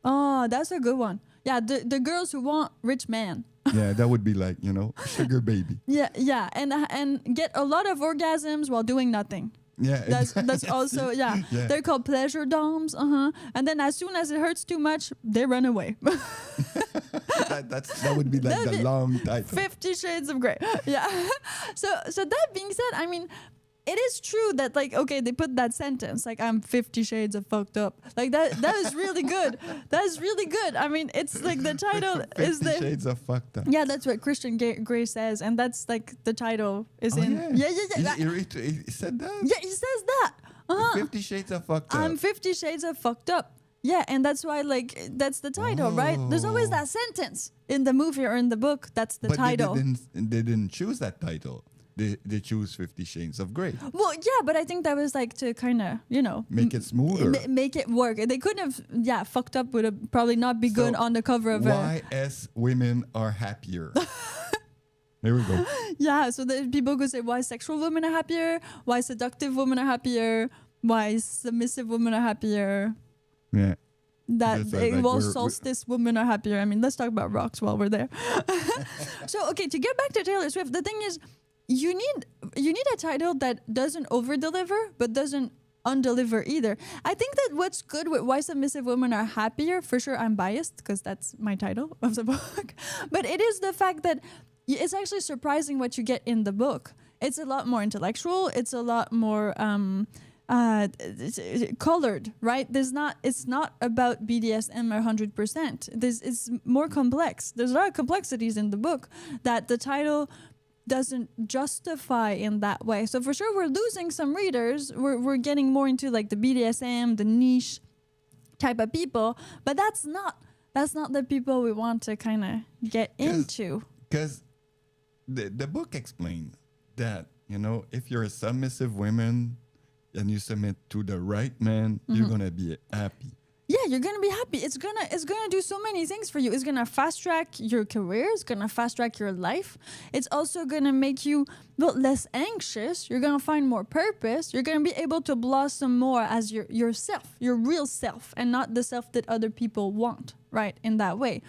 Oh, that's a good one. Yeah, the girls who want rich man. Yeah, that would be like, sugar baby. Yeah, and get a lot of orgasms while doing nothing. Yeah, that's also yeah. They're called pleasure doms. And then as soon as it hurts too much, they run away. that would be like the long title. 50 Shades of Grey. Yeah. So that being said, I mean, it is true that like okay, they put that sentence like I'm 50 shades of fucked up. Like that is really good. That is really good. I mean, it's like the title is 50 shades of fucked up. Yeah, that's what Christian Grey says, and that's like the title is in. Yeah. Yeah. He said that. Yeah, he says that. 50 shades of fucked up. I'm 50 shades of fucked up. Yeah, and that's why like that's the title, right? There's always that sentence in the movie or in the book. That's the title. They didn't choose that title. They choose 50 Shades of Grey. Well, yeah, but I think that was like to kind of, make it smoother. Make it work. They couldn't have, fucked up would have probably not be good on the cover of why women are happier. There we go. Yeah, so the people could say why sexual women are happier, why seductive women are happier, why submissive women are happier. Yeah. Solstice women are happier. I mean, let's talk about rocks while we're there. So, okay, to get back to Taylor Swift, the thing is, you need a title that doesn't over-deliver, but doesn't undeliver either. I think that what's good with why submissive women are happier, for sure I'm biased because that's my title of the book, but it is the fact that it's actually surprising what you get in the book. It's a lot more intellectual. It's a lot more colored, right? It's not about BDSM 100%. It's more complex. There's a lot of complexities in the book that the title doesn't justify in that way. So for sure we're losing some readers. We're getting more into like the BDSM, the niche type of people, but that's not the people we want to kind of get into. Because the book explained that, if you're a submissive woman and you submit to the right man, you're going to be happy. Yeah, you're gonna be happy. It's gonna do so many things for you. It's gonna fast track your career. It's gonna fast track your life. It's also gonna make you less anxious. You're gonna find more purpose. You're gonna be able to blossom more as yourself, your real self, and not the self that other people want. Right, in that way,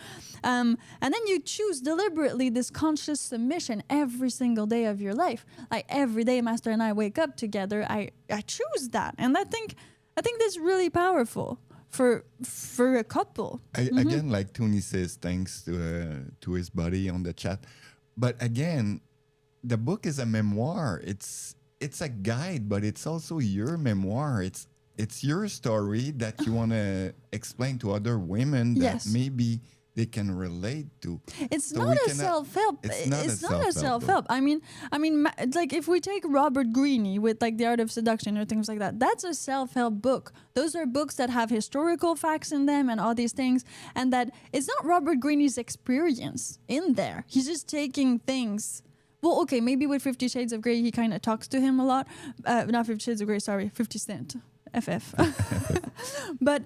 and then you choose deliberately this conscious submission every single day of your life. Like every day, Master and I wake up together. I choose that, and I think that's really powerful. For a couple. Again, like Tony says, thanks to his buddy on the chat. But again, the book is a memoir. It's a guide, but it's also your memoir. It's your story that you want to explain to other women that maybe they can relate to. It's not a self-help. It's not a self-help. I mean, like if we take Robert Greene with like The Art of Seduction or things like that, that's a self-help book. Those are books that have historical facts in them and all these things, and that it's not Robert Greene's experience in there. He's just taking things. Well, okay, maybe with 50 Shades of Grey, he kind of talks to him a lot. Not 50 Shades of Grey, sorry, 50 Cent. FF. but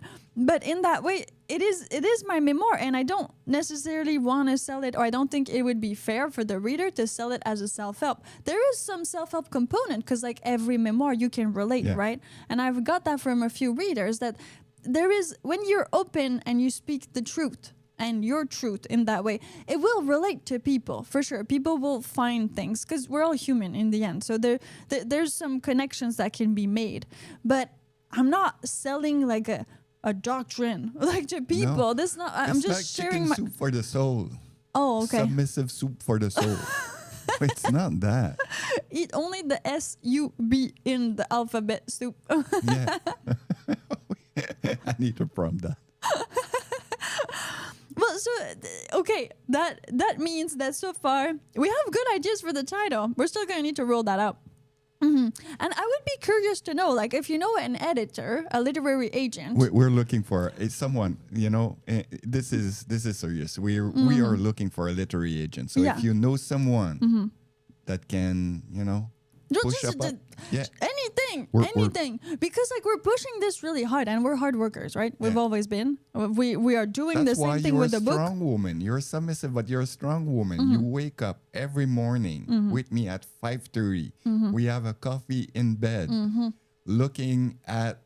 in that way, it is my memoir, and I don't necessarily want to sell it, or I don't think it would be fair for the reader to sell it as a self-help. There is some self-help component, because like every memoir you can relate, right? And I've got that from a few readers, that there is, when you're open and you speak the truth and your truth in that way, it will relate to people for sure. People will find things, because we're all human in the end. So there's some connections that can be made, but I'm not selling like a doctrine like to people. No. This not. I'm It's just like sharing chicken my. soup for the soul. Oh, okay. Submissive soup for the soul. It's not that. Eat only the SUB in the alphabet soup. Yeah. I need to prompt that. Well, so okay, that means that so far we have good ideas for the title. We're still gonna need to roll that out. And I would be curious to know, like, if you know an editor, a literary agent. We're looking for someone. You know, this is serious. We are looking for a literary agent. So if you know someone that can, push up. Anything, because like we're pushing this really hard, and we're hard workers, right? We've always been. We are doing the same thing with the book. You're a strong woman. You're submissive, but you're a strong woman. You wake up every morning with me at 5:30. We have a coffee in bed, looking at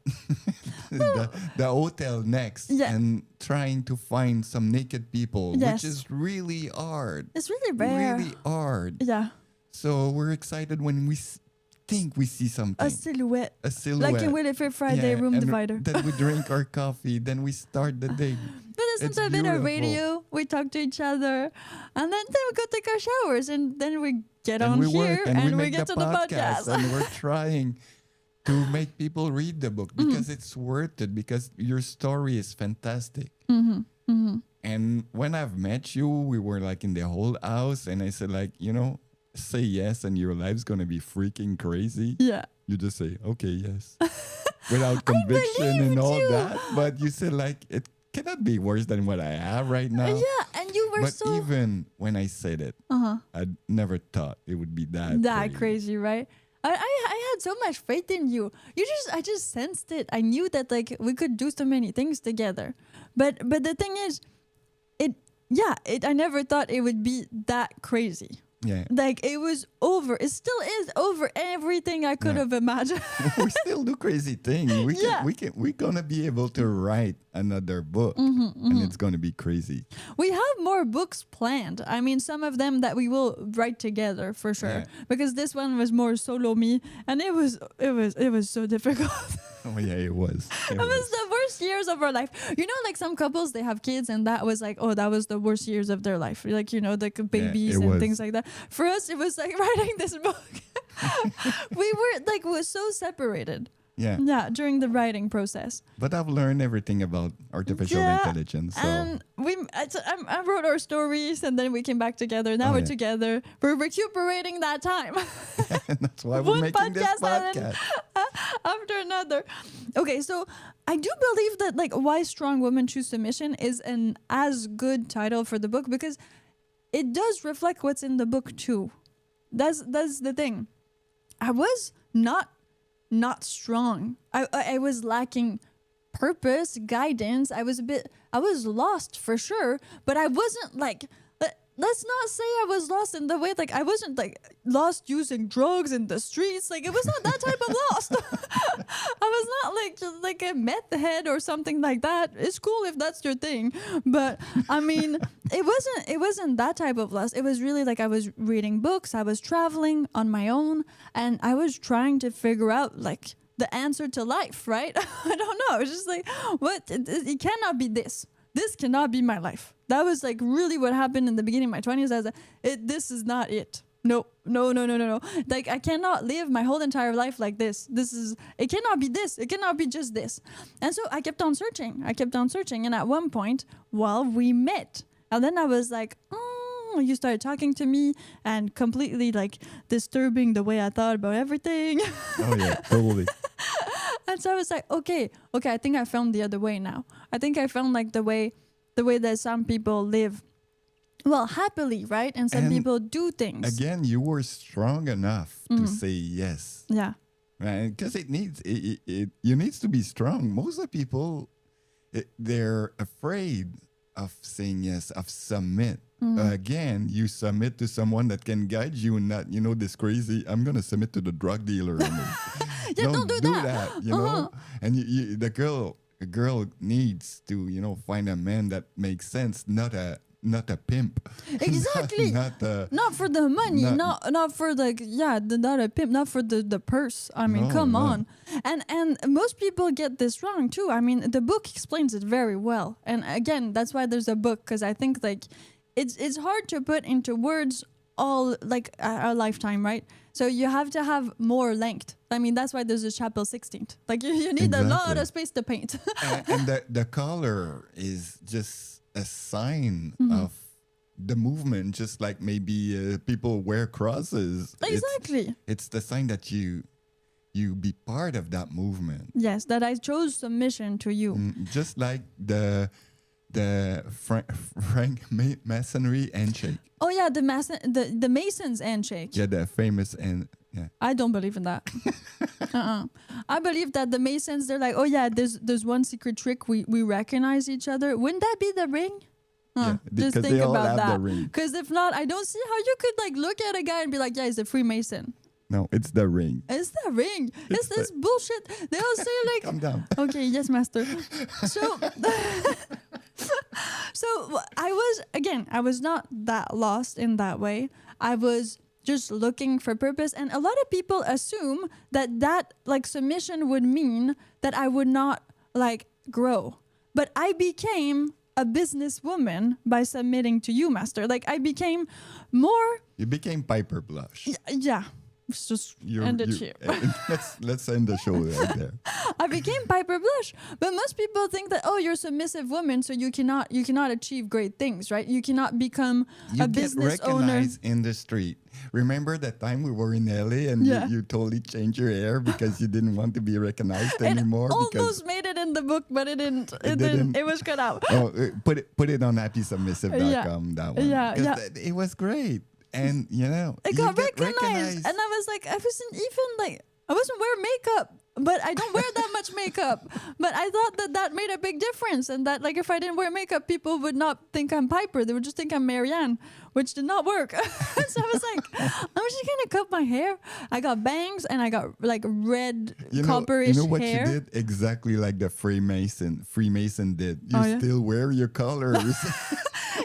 the hotel next, and trying to find some naked people, which is really hard. It's really rare. Really hard. Yeah. So we're excited when we think we see something. A silhouette. A silhouette. Like in Willy Fair Friday, Room and Divider. Then we drink our coffee. Then we start the day. But isn't that a bit of radio? We talk to each other, and then we go take our showers, and then we get on we here, work, and we get to the podcast. And we're trying to make people read the book, because it's worth it, because your story is fantastic. And when I've met you, we were like in the whole house, and I said, like, say yes and your life's gonna be freaking crazy. Yeah. You just say, okay, yes. Without conviction and all that. But you said, like, it cannot be worse than what I have right now. Yeah, and you were but even when I said it, I never thought it would be that crazy, right? I had so much faith in you. I just sensed it. I knew that like we could do so many things together. But the thing is, I never thought it would be that crazy. Yeah. Like it was over. It still is over everything I could have imagined. We still do crazy things. We're gonna be able to write another book, and it's gonna be crazy. We have more books planned. I mean, some of them that we will write together for sure. Because this one was more solo me, and it was so difficult. Oh yeah, it was. It was the worst years of our life. Like some couples, they have kids, and that was like, that was the worst years of their life. Like, the babies and things like that. For us, it was like writing this book. we were so separated. Yeah, during the writing process. But I've learned everything about artificial intelligence. So. And I wrote our stories, and then we came back together. Now we're together. We're recuperating that time. And that's why we're making this podcast. After another. Okay, so I do believe that like Why Strong Women Choose Submission is an as good title for the book, because it does reflect what's in the book too. That's the thing. I was not strong. I was lacking purpose, guidance. I was lost for sure, but I wasn't like, let's not say I was lost in the way, like I wasn't like lost using drugs in the streets. Like it was not that type of lost. I was not like a meth head or something like that. It's cool if that's your thing, but I mean, it wasn't that type of lost. It was really like I was reading books, I was traveling on my own, and I was trying to figure out like the answer to life, right? I don't know. It's just like, what? It cannot be this. This cannot be my life. That was like really what happened in the beginning of my 20s. I was like, this is not it. No. Like I cannot live my whole entire life like this. It cannot be this. It cannot be just this. And so I kept on searching. And at one point, we met. And then I was like, you started talking to me and completely like disturbing the way I thought about everything. Oh yeah, totally. And so I was like, okay, I think I found the other way now. I think I found like the way that some people live, happily, right? And some people do things. Again, you were strong enough to say yes. Yeah. right? Because you needs to be strong. Most of the people, they're afraid of saying yes, of submit. Again, you submit to someone that can guide you, not this crazy. I'm gonna submit to the drug dealer. Yeah, don't do that. You know, and the girl needs to find a man that makes sense, not a pimp. Exactly. Not for the money, not for not a pimp, not for the purse. I mean, come on. And most people get this wrong too. I mean, the book explains it very well. And again, that's why there's a book, because I think it's hard to put into words all a lifetime, right? So you have to have more length. I mean, that's why there's a chapel 16th. You need a lot of space to paint. and the color is just a sign of the movement, just like maybe people wear crosses. Exactly. It's the sign that you be part of that movement. Yes, that I chose submission to you. Just like the Frank Masonry handshake. Oh yeah, the Masons handshake. Yeah, the famous yeah. I don't believe in that. I believe that the Masons, they're like, oh yeah, there's one secret trick. We recognize each other. Wouldn't that be the ring? Yeah, just think they all about have that. the ring. Because if not, I don't see how you could look at a guy and be like, yeah, he's a Freemason. No, it's the ring. It's the ring. It's this bullshit. They all say Calm down. Okay, yes, master. So, I was not that lost in that way. I was just looking for purpose, and a lot of people assume that submission would mean that I would not grow. But I became a businesswoman by submitting to you, master. I became more. You became Piper Blush. Yeah. Let's just end it here. Let's end the show right there. I became Piper Blush, but most people think that you're a submissive woman, so you cannot achieve great things, right? You cannot become a business owner. You get recognized in the street. Remember that time we were in LA and you totally changed your hair because you didn't want to be recognized anymore? Almost made it in the book, but it didn't. It didn't. It was cut out. Oh, put it on happysubmissive.com. That one. Yeah. It was great. And I got recognized, and I wasn't wearing makeup, but I don't wear that much makeup. But I thought that made a big difference, and that if I didn't wear makeup, people would not think I'm Piper. They would just think I'm Marian, which did not work. So I was like, I'm just gonna cut my hair. I got bangs, and I got red copperish hair. You know what you did? Exactly like the Freemason did. You still wear your colors.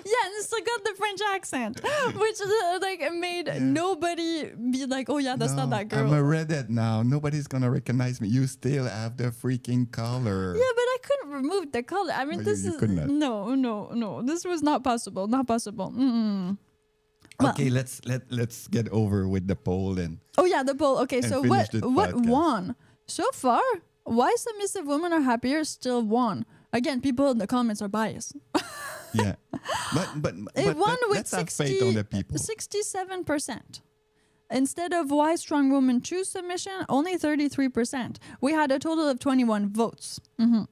Yeah, and still got the French accent, which made nobody be like, oh yeah, that's not that girl. I'm a redhead now. Nobody's gonna recognize me. You still have the freaking color. Yeah, but I couldn't remove the color. I mean, no. This was not possible. Not possible. Okay, let's get over with the poll and. Oh yeah, the poll. Okay, so what won so far? Why submissive women are happier still won. Again, people in the comments are biased. Yeah, but it won with let's have faith on the people. 67%. Instead of why strong women choose submission, only 33%. We had a total of 21 votes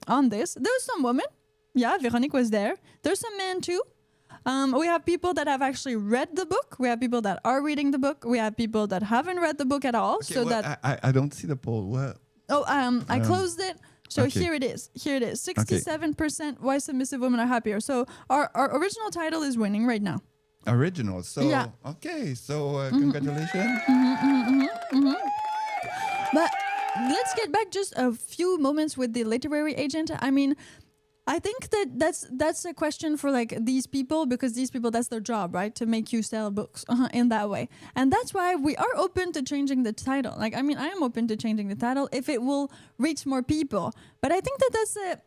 on this. There's some women. Yeah, Véronique was there. There's some men too. We have people that have actually read the book. We have people that are reading the book. We have people that haven't read the book at all. Okay, I don't see the poll. What? Oh, I closed it. So here it is. 67% why submissive women are happier. So our original title is winning right now. Original. So okay. So congratulations. But let's get back just a few moments with the literary agent. I mean, I think that's a question for these people, because these people, that's their job, right? To make you sell books in that way. And that's why we are open to changing the title. I am open to changing the title if it will reach more people. But I think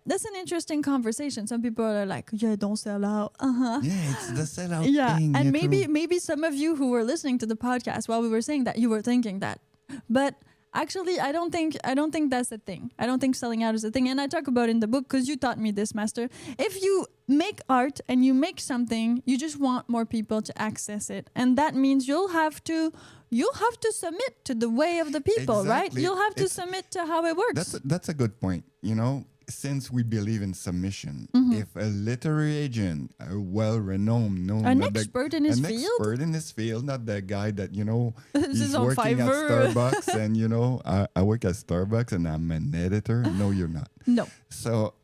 that's an interesting conversation. Some people are like, yeah, don't sell out. Yeah, it's the sellout thing. Yeah, and maybe some of you who were listening to the podcast while we were saying that, you were thinking that. But actually, I don't think that's a thing. I don't think selling out is a thing. And I talk about it in the book because you taught me this, Master. If you make art and you make something, you just want more people to access it. And that means you'll have to submit to the way of the people, right? You'll have to submit to how it works. That's a good point. since we believe in submission, Mm-hmm. if a literary agent, a well-renowned, known, An not the- expert in his an field? expert in his field, not the guy that This he's is on working at Fiverr. Starbucks, and I work at Starbucks and I'm an editor. No, you're not. No. So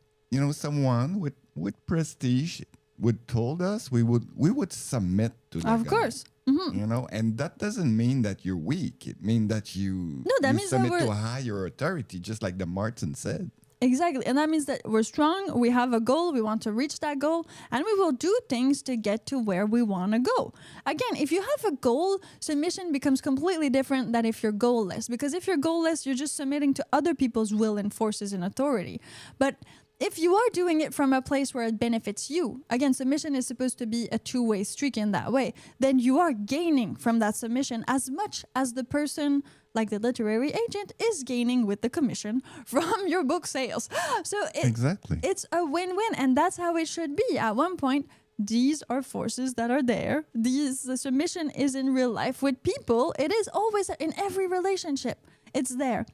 someone with prestige would told us we would submit to that Of guy. course. Mm-hmm. And that doesn't mean that you're weak. It means that you No, that you means that submit to we're- a higher authority, just like the Martin said. Exactly. And that means that we're strong, we have a goal, we want to reach that goal, and we will do things to get to where we want to go. Again, if you have a goal, submission becomes completely different than if you're goalless. Because if you're goalless, you're just submitting to other people's will and forces and authority. But if you are doing it from a place where it benefits you, again, submission is supposed to be a two-way streak in that way, then you are gaining from that submission as much as the person, like the literary agent, is gaining with the commission from your book sales. So Exactly. it's a win-win, and that's how it should be. At one point, these are forces that are there. The submission is in real life with people. It is always in every relationship. It's there.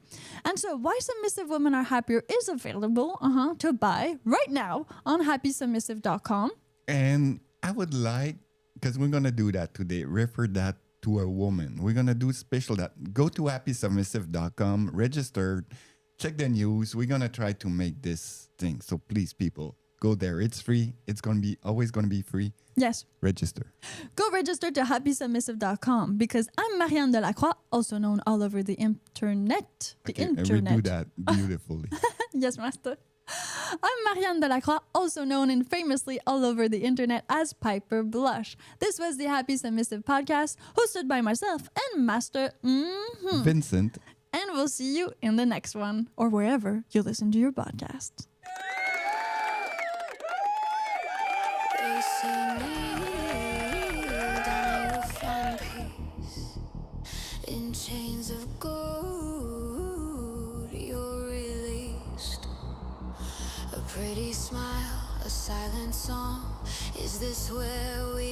And so Why Submissive Women Are Happier is available to buy right now on happysubmissive.com. And I would like, because we're going to do that today, refer that to a woman. We're going to do special that. Go to happysubmissive.com, register, check the news. We're going to try to make this thing. So please, people, go there. It's free. It's going to be always going to be free. Yes. Register. Go register to happysubmissive.com because I'm Marian Delacroix, also known all over the internet. The Okay, internet. and we do that beautifully. Yes, master. I'm Marian Delacroix, also known and famously all over the internet as Piper Blush. This was the Happy Submissive podcast, hosted by myself and Master Vincent. And we'll see you in the next one, or wherever you listen to your podcast. In chains of gold, you're released. A pretty smile, a silent song. Is this where we